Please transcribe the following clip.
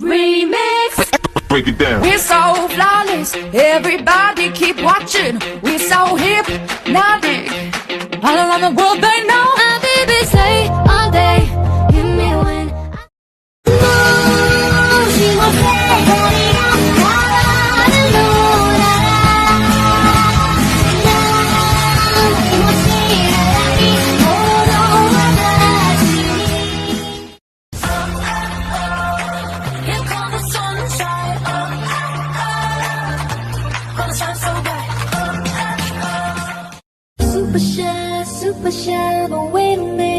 Remix. Break it down. We're so flawless. Everybody keep watching. We're so hypnotic. All around the world they know. My baby say all day. Hit me when super shy, but wait a minute.